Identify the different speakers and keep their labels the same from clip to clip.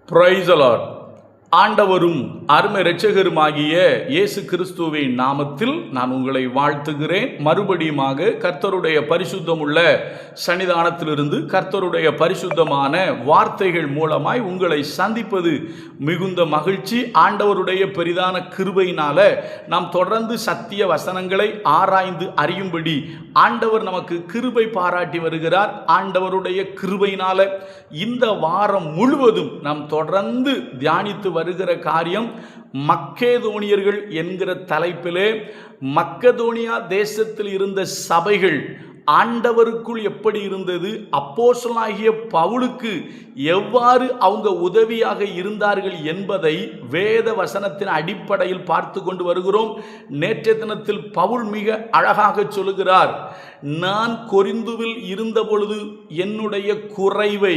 Speaker 1: Praise the Lord. ஆண்டவரும் அருமை இரட்சகருமாகிய இயேசு கிறிஸ்துவின் நாமத்தில் நான் உங்களை வாழ்த்துகிறேன். மறுபடியுமாக கர்த்தருடைய பரிசுத்தமுள்ள சன்னிதானத்திலிருந்து கர்த்தருடைய பரிசுத்தமான வார்த்தைகள் மூலமாய் உங்களை சந்திப்பது மிகுந்த மகிழ்ச்சி. ஆண்டவருடைய பெரிதான கிருபையினால நாம் தொடர்ந்து சத்திய வசனங்களை ஆராய்ந்து அறியும்படி ஆண்டவர் நமக்கு கிருபை பாராட்டி வருகிறார். ஆண்டவருடைய கிருபையினால இந்த வாரம் முழுவதும் நாம் தொடர்ந்து தியானித்து வருகிற காரியம் மக்கேதோனியர்கள் என்கிற தலைப்பிலே மக்கதோனியா தேசத்தில் இருந்த சபைகள் ஆண்டவருக்குள் எப்படி இருந்தது, அப்போஸ்தலனாகிய பவுலுக்கு எவ்வாறு அவங்க உதவியாக இருந்தார்கள் என்பதை வேத வசனத்தின் அடிப்படையில் பார்த்து கொண்டு வருகிறோம். நேற்றைய தினத்தில் பவுல் மிக அழகாக சொல்லுகிறார், நான் கொரிந்துவில் இருந்த பொழுது என்னுடைய குறைவை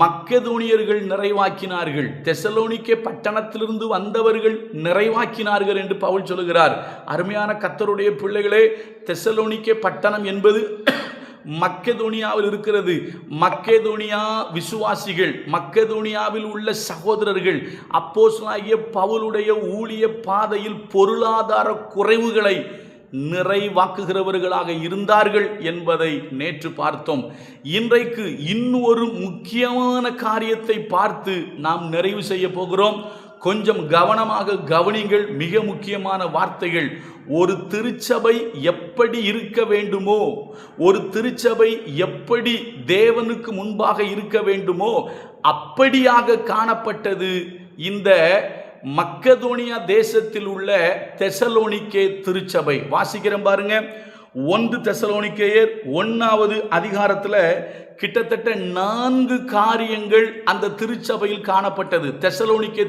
Speaker 1: மக்கதோனியர்கள் நிறைவாக்கினார்கள், தெசலோனிக்கே பட்டணத்திலிருந்து வந்தவர்கள் நிறைவாக்கினார்கள் என்று பவுல் சொல்லுகிறார். அருமையான கர்த்தருடைய பிள்ளைகளே, தெசலோனிக்கே பட்டணம் என்பது மக்கதோனியாவில் இருக்கிறது. மக்கதோனியா விசுவாசிகள், மக்கதோனியாவில் உள்ள சகோதரர்கள் அப்போஸ்தலனாகிய பவுலுடைய ஊழிய பாதையில் பொருளாதார குறைவுகளை நிறைவாக்குகிறவர்களாக இருந்தார்கள் என்பதை நேற்று பார்த்தோம். இன்றைக்கு இன்னொரு முக்கியமான காரியத்தை பார்த்து நாம் நிறைவு செய்ய போகிறோம். கொஞ்சம் கவனமாக கவனிங்கள். மிக முக்கியமான வார்த்தைகள். ஒரு திருச்சபை எப்படி இருக்க வேண்டுமோ, ஒரு திருச்சபை எப்படி தேவனுக்கு முன்பாக இருக்க வேண்டுமோ அப்படியாக காணப்பட்டது இந்த மக்கதோனியா தேசத்தில் உள்ள தெசலோனிக்கே திருச்சபை. வாசிக்கிறேன் பாருங்க. 1 தெசலோனிக்கேயர் 1வது அதிகாரத்தில் கிட்டத்தட்ட 4 காரியங்கள் அந்த திருச்சபையில் காணப்பட்டது. தெசலோனிக்கே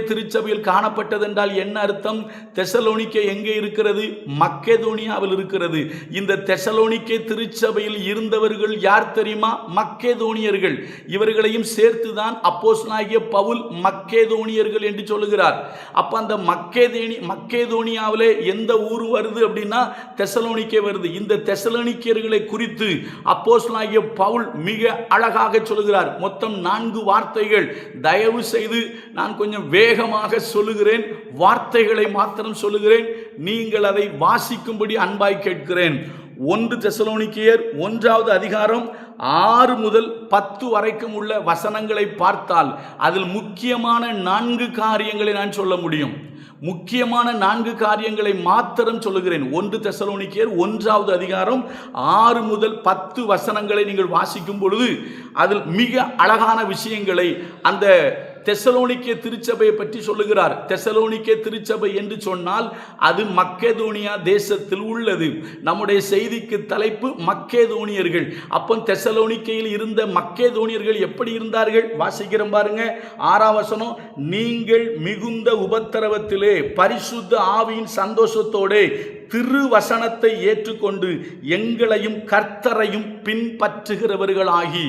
Speaker 1: திருச்சபையில் காணப்பட்டது என்றால் என்ன அர்த்தம்? தெசலோனிக்கே எங்கே இருக்கிறது? மக்கேதோனியாவில் இருக்கிறது. இந்த தெசலோனிக்கே திருச்சபையில் இருந்தவர்கள் யார் தெரியுமா? மக்கேதோனியர்கள். இவர்களையும் சேர்த்துதான் அப்போஸ்தலனாகிய பவுல் மக்கேதோனியர்கள் என்று சொல்லுகிறார். அப்ப அந்த மக்கேதோனியாவிலே எந்த ஊர் வருது அப்படின்னா தெசலோனிக்கே வருது. இந்த தெசலோனிக்கேயர்களை குறித்து அப்போஸ்தலனாகிய பவுல் மிக அழகாக சொல்லுகிறார். மொத்தம் 4 வார்த்தைகள். தயவு செய்து நான் கொஞ்சம் வேகமாக சொல்லுகிறேன், வார்த்தைகளை மாத்திரம் சொல்லுகிறேன், நீங்கள் அதை வாசிக்கும்படி அன்பாய் கேட்கிறேன். 1 தெசலோனிக்கேயர் 1வது அதிகாரம் 6 முதல் 10 வரைக்கும் உள்ள வசனங்களை பார்த்தால் அதில் முக்கியமான 4 காரியங்களை நான் சொல்ல முடியும். முக்கியமான 4 காரியங்களை மாத்திரம் சொல்லுகிறேன். 1 தெசலோனிக்கேயர் 1வது அதிகாரம் 6 முதல் 10 வசனங்களை நீங்கள் வாசிக்கும் பொழுது அதில் மிக அழகான விஷயங்களை அந்த தெசலோனிக்கே திருச்சபையை பற்றி சொல்லுகிறார். தெசலோனிக்கே திருச்சபை என்று சொன்னால் அது மக்கேதோனியா தேசத்தில் உள்ளது. நம்முடைய செய்திக்கு தலைப்பு மக்கேதோனியர்கள். அப்போ தெசலோனிக்கையில் இருந்த மக்கேதோனியர்கள் எப்படி இருந்தார்கள்? வாசிக்கிறோம் பாருங்க. 6ஆம் வசனம். நீங்கள் மிகுந்த உபத்திரவத்திலே பரிசுத்த ஆவியின் சந்தோஷத்தோடு திருவசனத்தை ஏற்றுக்கொண்டு எங்களையும் கர்த்தரையும் பின்பற்றுகிறவர்களாகி.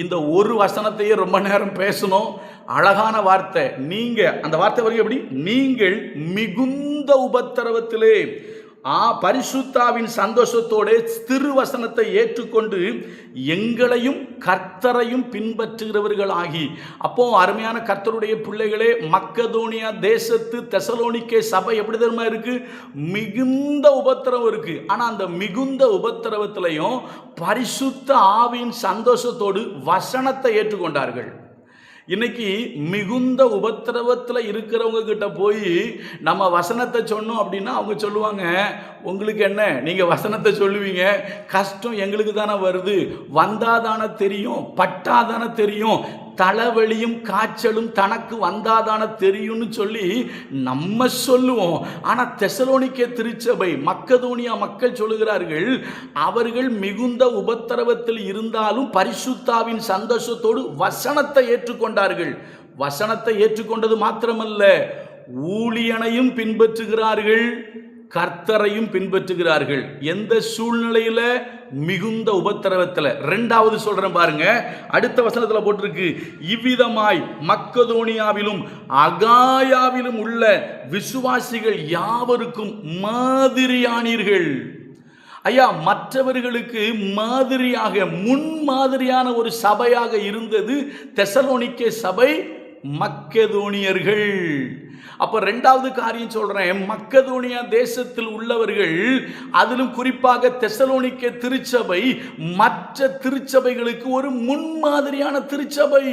Speaker 1: இந்த ஒரு வசனத்தையே ரொம்ப நேரம் பேசணும். அழகான வார்த்தை. நீங்க, அந்த வார்த்தை வரைக்கும் எப்படி? நீங்கள் மிகுந்த உபத்திரவத்திலே பரிசுத்தாவின் சந்தோஷத்தோடு திருவசனத்தை ஏற்றுக்கொண்டு எங்களையும் கர்த்தரையும் பின்பற்றுகிறவர்களாகி. அப்போ அருமையான கர்த்தருடைய பிள்ளைகளே, மக்கதோனியா தேசத்து தெசலோனிக்கே சபை எப்படி தெரியுமா இருக்கு? மிகுந்த உபத்திரவம் இருக்கு. ஆனா அந்த மிகுந்த உபத்திரவத்திலையும் பரிசுத்த ஆவியின் சந்தோஷத்தோடு வசனத்தை ஏற்றுக்கொண்டார்கள். இன்னைக்கு மிகுந்த உபத்திரவத்தில் இருக்கிறவங்க கிட்ட போய் நம்ம வசனத்தை சொன்னோம் அப்படின்னா அவங்க சொல்லுவாங்க, உங்களுக்கு என்ன, நீங்கள் வசனத்தை சொல்லுவீங்க, கஷ்டம் எங்களுக்கு தானே வருது, வந்தாதானே தெரியும், பட்டாதானே தெரியும், தலைவலியும் காய்ச்சலும் தனக்கு வந்தாதான தெரியும்னு சொல்லி நம்ம சொல்லுவோம். ஆனால் தெசலோனிக்கே திருச்சபை மக்கதோனியா மக்கள் சொல்லுகிறார்கள், அவர்கள் மிகுந்த உபத்திரவத்தில் இருந்தாலும் பரிசுத்தாவின் சந்தோஷத்தோடு வசனத்தை ஏற்றுக்கொண்டார்கள். வசனத்தை ஏற்றுக்கொண்டது மாத்திரமல்ல, ஊழியனையும் பின்பற்றுகிறார்கள், கர்த்தரையும் பின்பற்றுகிறார்கள். எந்த சூழ்நிலையில? மிகுந்த உபத்திரவத்தில். 2வது சொல்றேன் பாருங்க. அடுத்த வசனத்தில் போட்டிருக்கு, இவ்விதமாய் மக்கதோனியாவிலும் அகாயாவிலும் உள்ள விசுவாசிகள் யாவருக்கும் மாதிரியானீர்கள். ஐயா, மற்றவர்களுக்கு மாதிரியாக முன்மாதிரியான ஒரு சபையாக இருந்தது தெசலோனிக்கே சபை, மக்கெதோனியர்கள். அப்ப ரெண்டாவது காரியம் சொல்றேன், மக்கெதோனியா தேசத்தில் உள்ளவர்கள், அதிலும் குறிப்பாக தெசலோனிக்கே திருச்சபை மற்ற திருச்சபைகளுக்கு ஒரு முன்மாதிரியான திருச்சபை.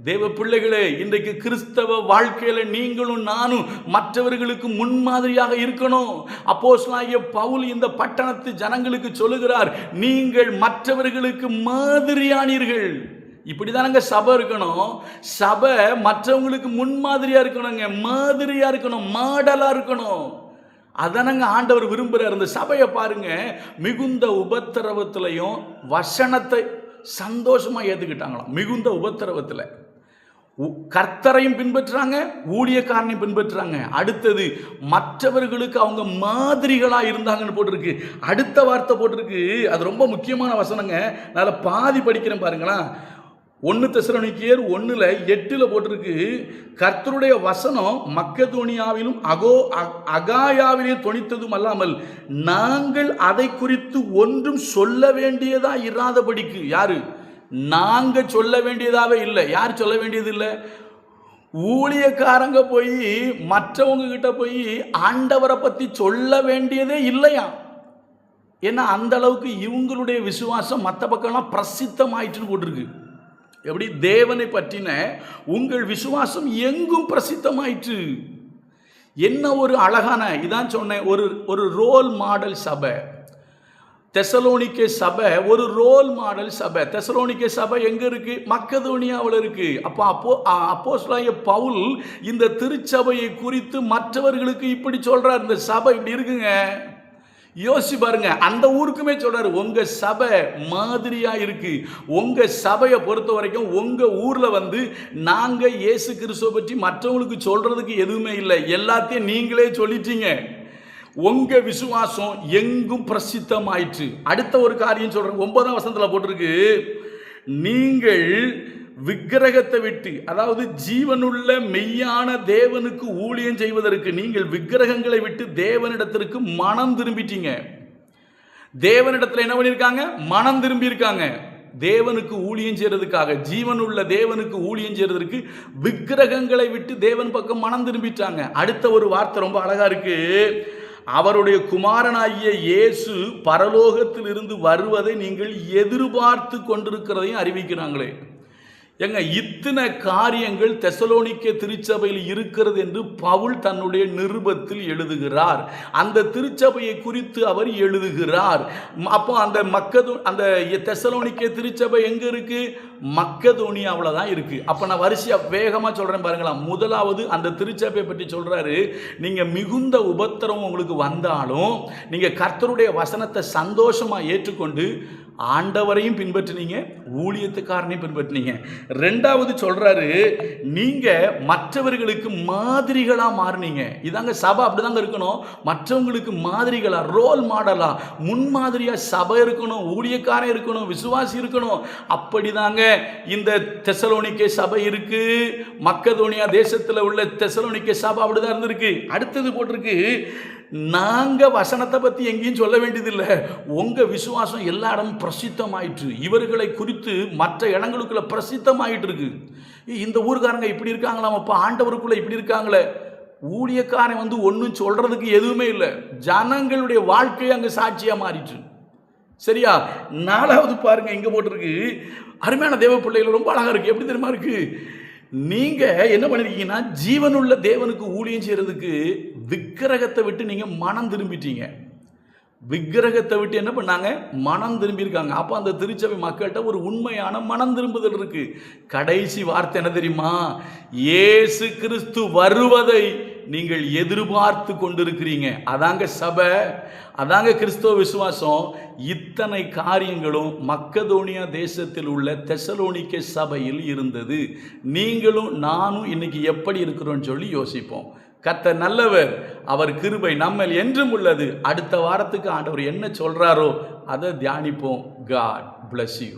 Speaker 1: தேவ பிள்ளைகளே, இன்றைக்கு கிறிஸ்தவ வாழ்க்கையில நீங்களும் நானும் மற்றவர்களுக்கு முன்மாதிரியாக இருக்கணும். அப்போஸ்தலனாகிய பவுல் இந்த பட்டணத்து ஜனங்களுக்கு சொல்லுகிறார், நீங்கள் மற்றவர்களுக்கு மாதிரியானீர்கள். இப்படிதானங்க சபை இருக்கணும். சபை மற்றவங்களுக்கு முன்மாதிரியா இருக்கணுங்க, மாதிரியா இருக்கணும், மாடலா இருக்கணும். அதானங்க ஆண்டவர் விரும்புகிறார். இந்த சபையை பாருங்க, மிகுந்த உபத்திரவத்திலையும் வசனத்தை சந்தோஷமா ஏத்துக்கிட்டாங்களாம். மிகுந்த உபத்திரவத்தில் கர்த்தரையும் பின்பற்றுறாங்க, ஊழியக்காரனையும் பின்பற்றுறாங்க. அடுத்தது மற்றவர்களுக்கு அவங்க மாதிரிகளா இருந்தாங்கன்னு போட்டிருக்கு. அடுத்த வார்த்தை போட்டிருக்கு, அது ரொம்ப முக்கியமான வசனங்க. நான் பாதி படிக்கிறேன் பாருங்களா. 1 தெசலோனிக்கேயர் 1:8 போட்டிருக்கு, கர்த்தருடைய வசனம் மக்கெதோனியாவிலும் அகாயாவிலே தொனித்ததும் அல்லாமல் நாங்கள் அதை குறித்து ஒன்றும் சொல்ல வேண்டியதா இராதபடிக்கு. யாரு? நாங்க சொல்ல வேண்டியதாவே இல்லை. யார் சொல்ல வேண்டியது இல்லை? ஊழியக்காரங்க போய் மற்றவங்க கிட்ட போய் ஆண்டவரை பத்தி சொல்ல வேண்டியதே இல்லையா. ஏன்னா அந்த அளவுக்கு இவங்களுடைய விசுவாசம் மற்ற பக்கம்லாம் பிரசித்தமாயிட்டுன்னு போட்டிருக்கு. எப்படி? தேவனை பற்றின உங்கள் விசுவாசம் எங்கும் பிரசித்தமாயிற்று. என்ன ஒரு அழகான, இதான் சொன்னேன், ஒரு ரோல் மாடல் சபை. தெசலோனிக்கே சபை ஒரு ரோல் மாடல் சபை. தெசலோனிக்கே சபை எங்க இருக்கு? மக்கெதோனியாவில் இருக்கு. அப்போஸ்தலனாகிய பவுல் இந்த திருச்சபையை குறித்து மற்றவர்களுக்கு இப்படி சொல்றார், இந்த சபை இப்படி இருக்குங்க. யோசிச்சு பாருங்க, அந்த ஊருக்குமே சொல்றாரு, உங்க சபை மாதிரியா இருக்கு. உங்க சபையை பொறுத்த வரைக்கும் உங்க ஊர்ல நாங்க இயேசு கிறிஸ்துவை பற்றி மற்றவங்களுக்கு சொல்றதுக்கு எதுவுமே இல்லை, எல்லாத்தையும் நீங்களே சொல்லிட்டீங்க. உங்க விசுவாசம் எங்கும் பிரசித்தமாயிற்று. அடுத்த ஒரு காரியம் சொல்றேன், 9ஆம் வசனத்துல போட்டிருக்கு, நீங்கள் விக்கிரகத்தை விட்டு, அதாவது ஜீவனுள்ள மெய்யான தேவனுக்கு ஊழியம் செய்வதற்கு நீங்கள் விக்கிரகங்களை விட்டு தேவனிடத்திற்கு மனம் திரும்பிட்டீங்க. தேவனிடத்தில் என்ன பண்ணியிருக்காங்க? மனம் திரும்பி இருக்காங்க. தேவனுக்கு ஊழியம் செய்யறதுக்காக, ஜீவனுள்ள தேவனுக்கு ஊழியம் செய்யறதுக்கு விக்கிரகங்களை விட்டு தேவன் பக்கம் மனம் திரும்பிட்டாங்க. அடுத்த ஒரு வார்த்தை ரொம்ப அழகா இருக்கு, அவருடைய குமாரனாகிய இயேசு பரலோகத்தில் இருந்து வருவதை நீங்கள் எதிர்பார்த்து கொண்டிருக்கிறதையும் அறிவிக்கிறாங்களே. எங்க இத்தனை காரியங்கள் தெசலோனிக்கே திருச்சபையில் இருக்கிறது என்று பவுல் தன்னுடைய நிருபத்தில் எழுதுகிறார். அந்த திருச்சபையை குறித்து அவர் எழுதுகிறார். அப்போ அந்த தெசலோனிக்கே திருச்சபை எங்க இருக்கு? மக்கெதோனியாவில் தான் இருக்கு. அப்ப நான் வரிசையா வேகமா சொல்றேன் பாருங்களா. முதலாவது அந்த திருச்சபையை பற்றி சொல்றாரு, நீங்க மிகுந்த உபத்திரவம் உங்களுக்கு வந்தாலும் நீங்க கர்த்தருடைய வசனத்தை சந்தோஷமா ஏற்றுக்கொண்டு ஆண்டவரையும் பின்பற்றினீங்க, ஊழியத்துக்காரனையும் பின்பற்றினீங்க. ரெண்டாவது சொல்றாரு, நீங்க மற்றவர்களுக்கு மாதிரிகளா மாறினீங்க. இதாங்க சபை, அப்படிதாங்க இருக்கணும். மற்றவங்களுக்கு மாதிரிகளா, ரோல் மாடலா, முன்மாதிரியா சபை இருக்கணும், ஊழியக்காரன் இருக்கணும், விசுவாசி இருக்கணும். அப்படிதாங்க இந்த தெசலோனிக்கே சபை இருக்கு. மக்கெதோனியா தேசத்தில் உள்ள தெசலோனிக்கே சபை அப்படிதான் இருந்திருக்கு. அடுத்தது போட்டிருக்கு, நாங்க வசனத்தை பத்தி எங்கேயும் சொல்ல வேண்டியதில்லை, உங்க விசுவாசம் எல்லா இடமும் பிரசித்தமாயிற்று. இவர்களை குறித்து மற்ற இடங்களுக்குள்ள பிரசித்தமாயிட்டு இருக்கு. இந்த ஊருக்காரங்க இப்படி இருக்காங்களாம், அப்ப ஆண்டவருக்குள்ள இப்படி இருக்காங்களே. ஊழியக்காரன் ஒன்றும் சொல்றதுக்கு எதுவுமே இல்லை, ஜனங்களுடைய வாழ்க்கையை அங்க சாட்சியா மாறிட்டு. சரியா? நாலாவது பாருங்க, இங்க போட்டிருக்கு, அருமையான தேவ பிள்ளைகள் ரொம்ப அழகா இருக்கு. எப்படி தெரியுமா இருக்கு? நீங்க என்ன பண்ணிருக்கீங்கன்னா, ஜீவனுள்ள தேவனுக்கு ஊழியம் செய்யறதுக்கு விக்கிரகத்தை விட்டு நீங்க மனம் திரும்பிட்டீங்க. விக்கிரகத்தை விட்டு என்ன பண்ணாங்க? மனம் திரும்பி இருக்காங்க. அப்ப அந்த திருச்சபை மக்கள்கிட்ட ஒரு உண்மையான மனம் திரும்புதல் இருக்கு. கடைசி வார்த்தை என்ன தெரியுமா? இயேசு கிறிஸ்து வருவதை நீங்கள் எதிர்பார்த்து கொண்டிருக்கிறீங்க. அதாங்க சபை, அதாங்க கிறிஸ்தவ விசுவாசம். இத்தனை காரியங்களும் மக்கெதோனியா தேசத்தில் உள்ள தெசலோனிக்கே சபையில் இருந்தது. நீங்களும் நானும் இன்னைக்கு எப்படி இருக்கிறோம்னு சொல்லி யோசிப்போம். கர்த்தர் நல்லவர், அவர் கிருபை நம்மேல் என்றும் உள்ளது. அடுத்த வாரத்துக்கு ஆண்டவர் என்ன சொல்றாரோ அதை தியானிப்போம். God bless you.